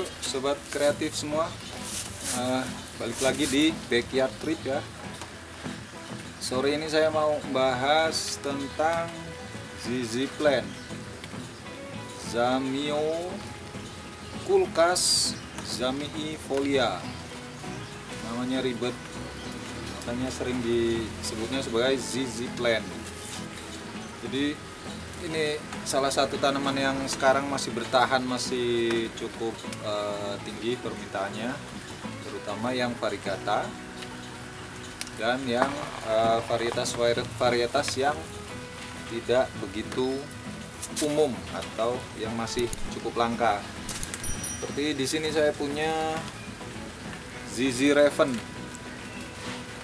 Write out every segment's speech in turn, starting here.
Yuk sobat kreatif semua, balik lagi di Backyard Trip ya. Sore ini saya mau bahas tentang ZZ Plant, Zamio kulkas Zamii folia. Namanya ribet, makanya sering disebutnya sebagai ZZ Plant. Jadi ini salah satu tanaman yang sekarang masih bertahan, masih cukup tinggi permintaannya, terutama yang variegata dan yang varietas yang tidak begitu umum atau yang masih cukup langka. Seperti di sini saya punya ZZ Raven.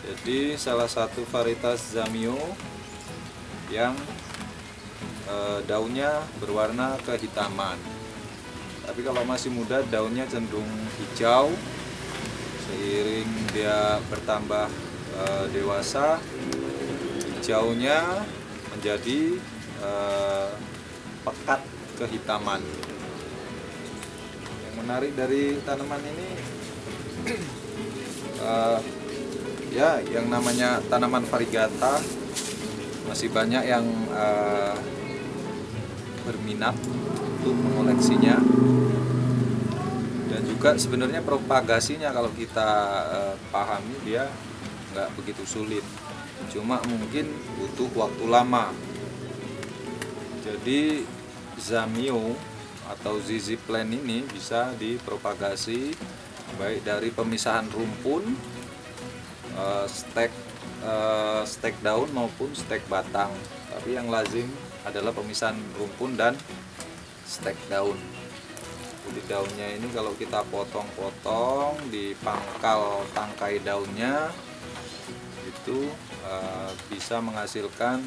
Jadi salah satu varietas Zamio yang daunnya berwarna kehitaman. Tapi kalau masih muda daunnya cenderung hijau. Seiring dia bertambah dewasa, hijaunya menjadi pekat kehitaman. Yang menarik dari tanaman ini ya yang namanya tanaman variegata masih banyak yang berminat untuk mengoleksinya, dan juga sebenarnya propagasinya kalau kita pahami dia nggak begitu sulit, cuma mungkin butuh waktu lama. Jadi Zamio atau ZZ Plant ini bisa dipropagasi baik dari pemisahan rumpun, stek daun maupun stek batang. Tapi yang lazim adalah pemisahan rumpun dan stek daun. Jadi daunnya ini kalau kita potong-potong di pangkal tangkai daunnya itu bisa menghasilkan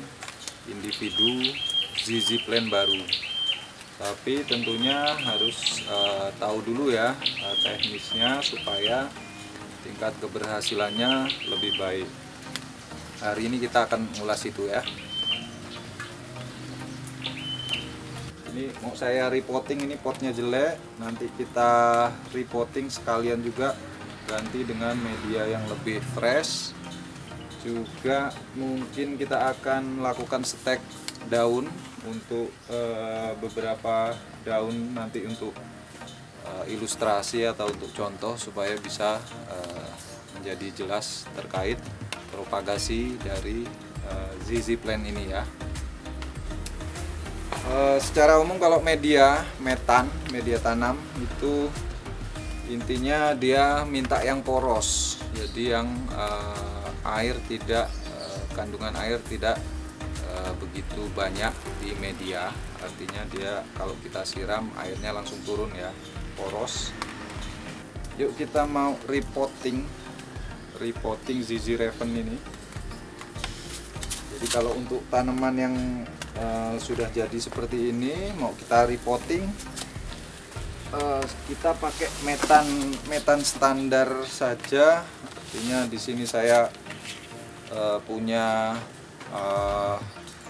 individu ZZ Plant baru. Tapi tentunya harus tahu dulu ya teknisnya supaya tingkat keberhasilannya lebih baik. Hari ini kita akan ulas itu ya. Ini mau saya repotting, ini potnya jelek, nanti kita repotting sekalian juga ganti dengan media yang lebih fresh. Juga mungkin kita akan lakukan stek daun untuk beberapa daun nanti untuk ilustrasi atau untuk contoh supaya bisa menjadi jelas terkait propagasi dari ZZ Plant ini ya. Secara umum kalau media tanam itu intinya dia minta yang poros, jadi yang kandungan air tidak begitu banyak di media. Artinya dia kalau kita siram airnya langsung turun ya, poros. Yuk kita mau repotting ZZ Raven ini. Jadi kalau untuk tanaman yang sudah jadi seperti ini mau kita repotting, kita pakai metan standar saja. Artinya di sini saya punya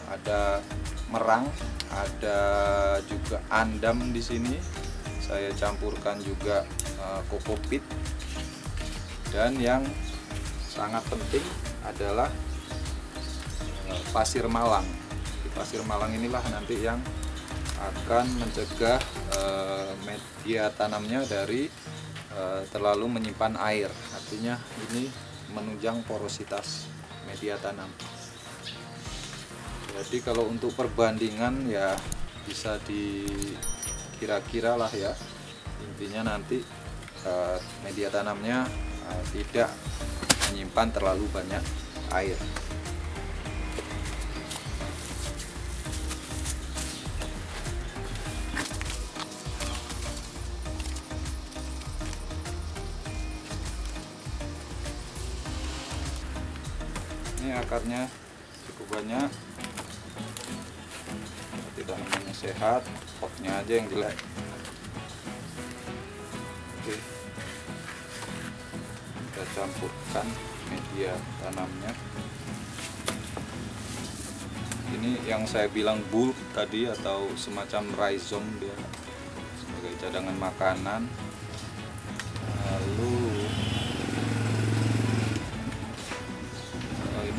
ada merang, ada juga andam di sini. Saya campurkan juga kokopit, dan yang sangat penting adalah pasir malang. Pasir malang inilah nanti yang akan mencegah media tanamnya dari terlalu menyimpan air. Artinya ini menunjang porositas media tanam. Jadi kalau untuk perbandingan ya bisa dikira-kira lah ya. Intinya nanti media tanamnya tidak menyimpan terlalu banyak air. Ini akarnya cukup banyak, tidak namanya sehat, potnya aja yang jelek. Oke, kita campurkan media tanamnya. Ini yang saya bilang bulk tadi atau semacam rhizome, dia sebagai cadangan makanan.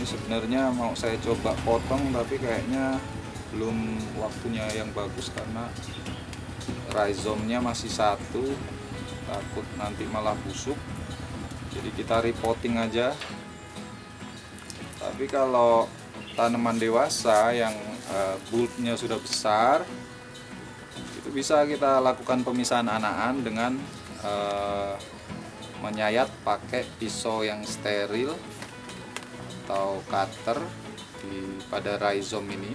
Ini sebenarnya mau saya coba potong, tapi kayaknya belum waktunya yang bagus karena rhizome-nya masih satu, takut nanti malah busuk. Jadi kita repotting aja. Tapi kalau tanaman dewasa yang bulbnya sudah besar, itu bisa kita lakukan pemisahan anakan dengan menyayat pakai pisau yang steril atau cutter pada rhizome ini.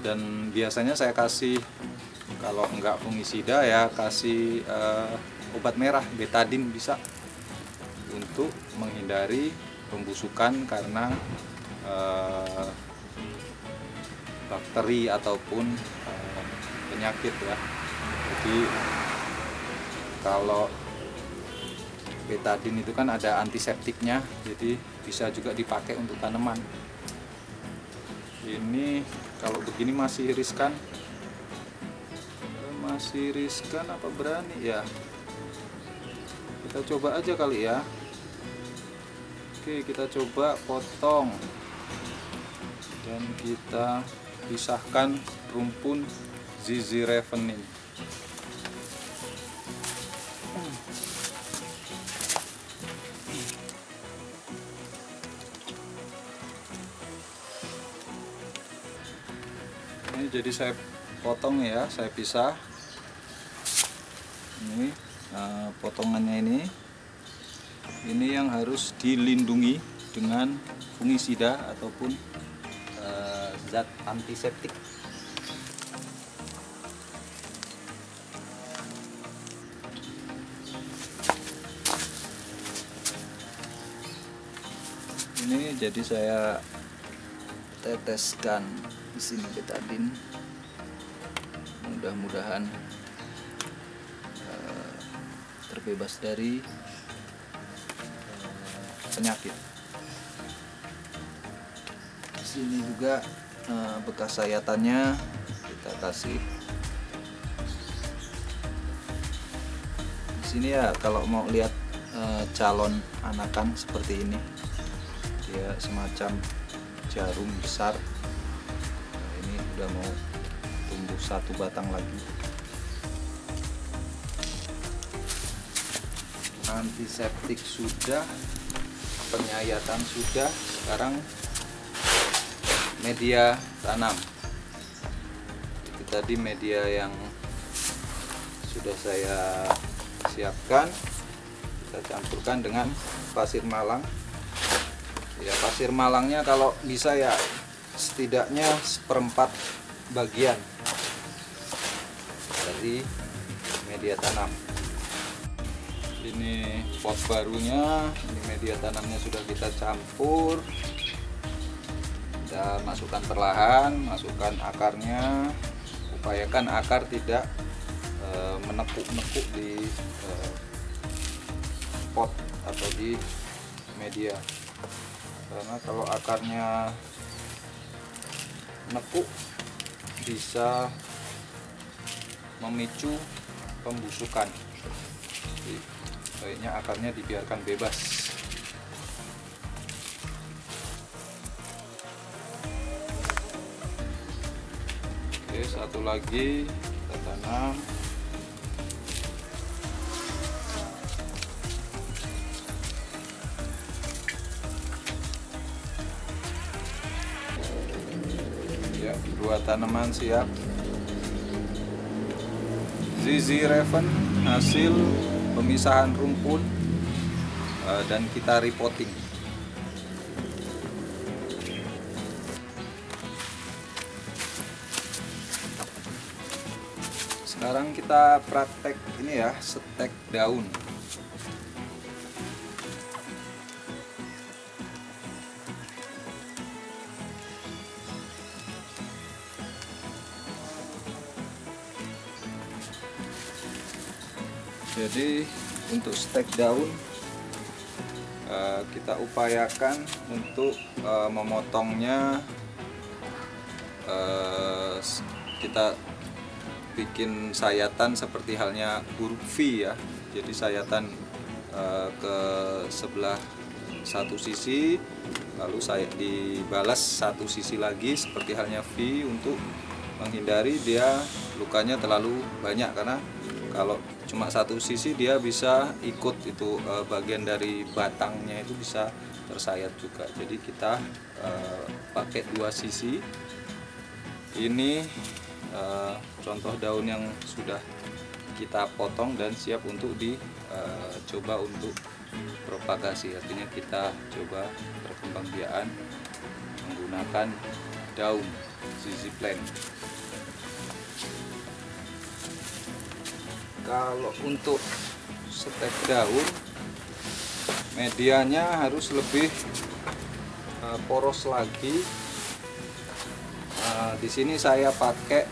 Dan biasanya saya kasih, kalau enggak fungisida ya kasih obat merah, betadine bisa, untuk menghindari pembusukan karena bakteri ataupun penyakit ya. Jadi kalau betadine itu kan ada antiseptiknya, jadi bisa juga dipakai untuk tanaman. Ini kalau begini masih riskan apa berani ya, kita coba aja kali ya. Oke, kita coba potong dan kita pisahkan rumpun ZZ Raven ini. Ini jadi saya potong ya, saya pisah. Ini potongannya ini yang harus dilindungi dengan fungisida ataupun zat antiseptik. Ini jadi saya teteskan di sini betadine, mudah-mudahan terbebas dari penyakit. Di sini juga bekas sayatannya kita kasih. Di sini ya kalau mau lihat calon anakan seperti ini, dia semacam jarum besar. Ini udah mau tumbuh satu batang lagi. Antiseptik sudah, penyayatan sudah, sekarang media tanam. Itu tadi media yang sudah saya siapkan, kita campurkan dengan pasir malang. Ya, pasir malangnya kalau bisa ya setidaknya 1/4 bagian dari media tanam. Ini pot barunya, ini media tanamnya sudah kita campur. Kita masukkan perlahan, masukkan akarnya, upayakan akar tidak menekuk-nekuk di pot atau di media, karena kalau akarnya nekuk bisa memicu pembusukan. Jadi, baiknya akarnya dibiarkan bebas. Oke, satu lagi kita tanam. Ya, 2 tanaman siap. ZZ Raven hasil pemisahan rumpun dan kita repotting. Sekarang kita praktek ini ya, stek daun. Jadi untuk stek daun kita upayakan untuk memotongnya, kita bikin sayatan seperti halnya huruf V ya. Jadi sayatan ke sebelah satu sisi, lalu saya dibalas satu sisi lagi seperti halnya V, untuk menghindari dia lukanya terlalu banyak, karena kalau cuma satu sisi dia bisa ikut itu bagian dari batangnya itu bisa tersayat juga. Jadi kita pakai dua sisi. Ini contoh daun yang sudah kita potong dan siap untuk dicoba untuk propagasi, artinya kita coba perkembangbiakan menggunakan daun ZZ Plant. Kalau untuk stek daun, medianya harus lebih poros lagi. Di sini saya pakai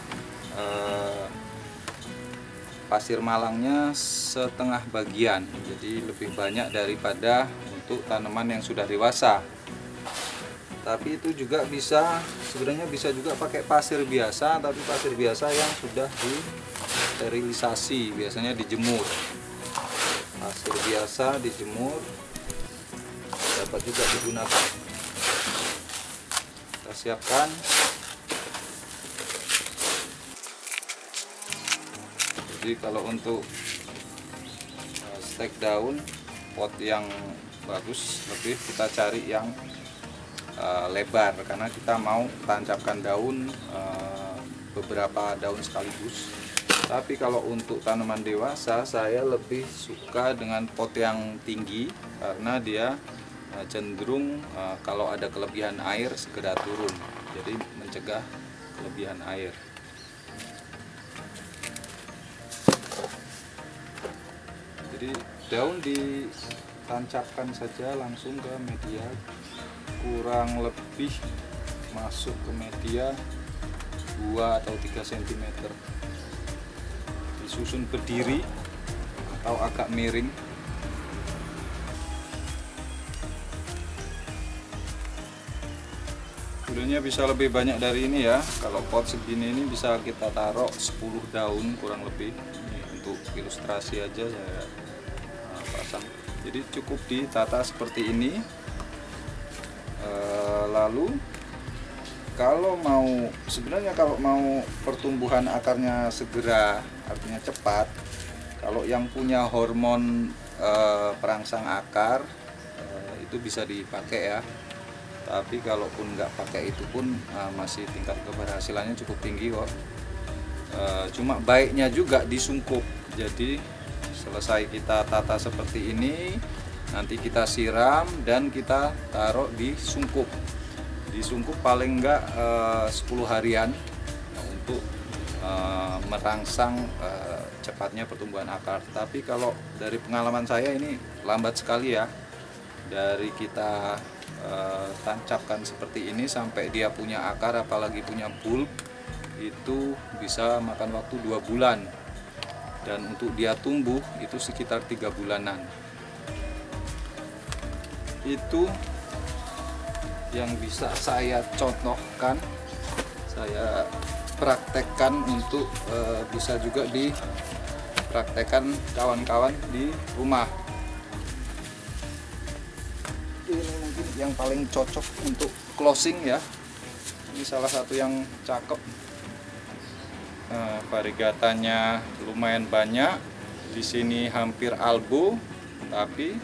pasir malangnya setengah bagian, jadi lebih banyak daripada untuk tanaman yang sudah dewasa. Tapi itu juga bisa, sebenarnya bisa juga pakai pasir biasa, tapi pasir biasa yang sudah disterilisasi, biasanya dijemur. Pasir biasa dijemur dapat juga digunakan. Kita siapkan. Jadi kalau untuk stek daun, pot yang bagus lebih kita cari yang lebar, karena kita mau tancapkan daun, beberapa daun sekaligus. Tapi kalau untuk tanaman dewasa, saya lebih suka dengan pot yang tinggi, karena dia cenderung kalau ada kelebihan air segera turun, jadi mencegah kelebihan air. Jadi daun ditancapkan saja langsung ke media, kurang lebih masuk ke media 2 atau 3 cm. Disusun berdiri atau agak miring. Sebenarnya bisa lebih banyak dari ini ya. Kalau pot segini ini bisa kita taruh 10 daun kurang lebih. Ini untuk ilustrasi aja saya pasang. Jadi cukup ditata seperti ini. Lalu sebenarnya kalau mau pertumbuhan akarnya segera, artinya cepat, kalau yang punya hormon perangsang akar itu bisa dipakai ya. Tapi kalaupun nggak pakai itu pun masih tingkat keberhasilannya cukup tinggi kok. Cuma baiknya juga disungkup. Jadi selesai kita tata seperti ini, nanti kita siram dan kita taruh di sungkup. Disungkup paling enggak 10 harian untuk merangsang cepatnya pertumbuhan akar. Tapi kalau dari pengalaman saya ini lambat sekali ya. Dari kita tancapkan seperti ini sampai dia punya akar, apalagi punya bulb, itu bisa makan waktu 2 bulan. Dan untuk dia tumbuh itu sekitar 3 bulanan. Itu yang bisa saya contohkan, saya praktekkan untuk bisa juga dipraktekkan kawan-kawan di rumah. Ini mungkin yang paling cocok untuk closing ya. Ini salah satu yang cakep. Variegatanya lumayan banyak. Di sini hampir albo, tapi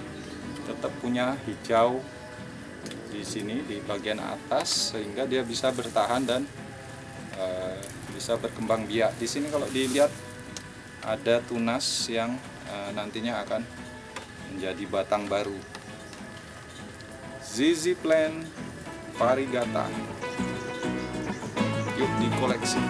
tetap punya hijau di sini di bagian atas, sehingga dia bisa bertahan dan bisa berkembang biak. Di sini kalau dilihat ada tunas yang nantinya akan menjadi batang baru. ZZ Plant Variegata, yuk dikoleksi.